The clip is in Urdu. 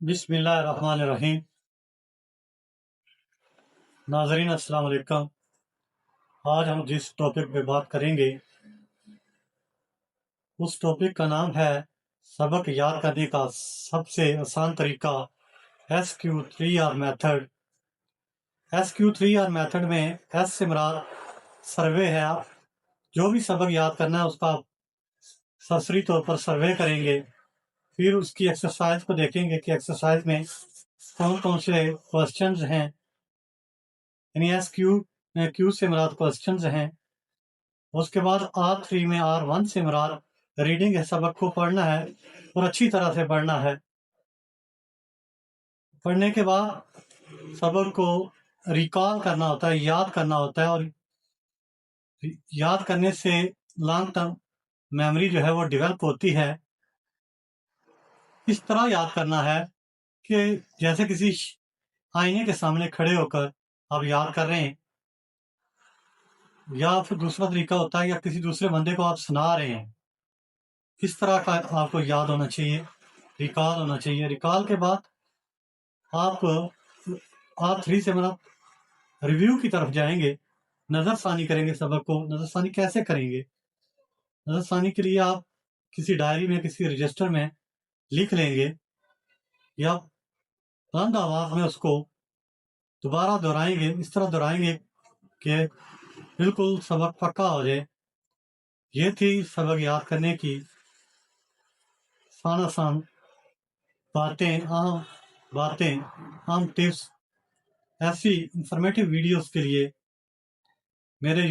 بسم اللہ الرحمن الرحیم۔ ناظرین السلام علیکم۔ آج ہم جس ٹاپک پہ بات کریں گے اس ٹاپک کا نام ہے سبق یاد کرنے کا سب سے آسان طریقہ SQ3R میتھڈ۔ SQ3R میتھڈ میں ایس سے مراد سروے ہے۔ آپ جو بھی سبق یاد کرنا ہے اس کا سرسری طور پر سروے کریں گے، پھر اس کی ایکسرسائز کو دیکھیں گے کہ ایکسرسائز میں کون کون سے کوشچنز ہیں، یعنی کیو سے مراد کوشچنز ہیں۔ اس کے بعد R3 میں R1 سے مراد ریڈنگ ہے، سبق کو پڑھنا ہے اور اچھی طرح سے پڑھنا ہے۔ پڑھنے کے بعد سبق کو ریکال کرنا ہوتا ہے، یاد کرنا ہوتا ہے، اور یاد کرنے سے لانگ ٹرم میموری جو ہے وہ ڈیولپ ہوتی ہے۔ اس طرح یاد کرنا ہے کہ جیسے کسی آئینے کے سامنے کھڑے ہو کر آپ یاد کر رہے ہیں، یا پھر دوسرا طریقہ ہوتا ہے یا کسی دوسرے بندے کو آپ سنا رہے ہیں۔ اس طرح کا آپ کو یاد ہونا چاہیے، ریکال ہونا چاہیے۔ ریکال کے بعد آپ R3 سے مراد ریویو کی طرف جائیں گے، نظر ثانی کریں گے۔ سبق کو نظر ثانی کیسے کریں گے؟ نظر ثانی کے لیے آپ کسی ڈائری میں، کسی رجسٹر میں لکھ لیں گے، یا بلند آواز میں اس کو دوبارہ دہرائیں گے۔ اس طرح دہرائیں گے کہ بالکل سبق پکا ہو جائے۔ یہ تھی سبق یاد کرنے کی آسان باتیں، عام ٹپس۔ ایسی انفارمیٹیو ویڈیوز کے لیے میرے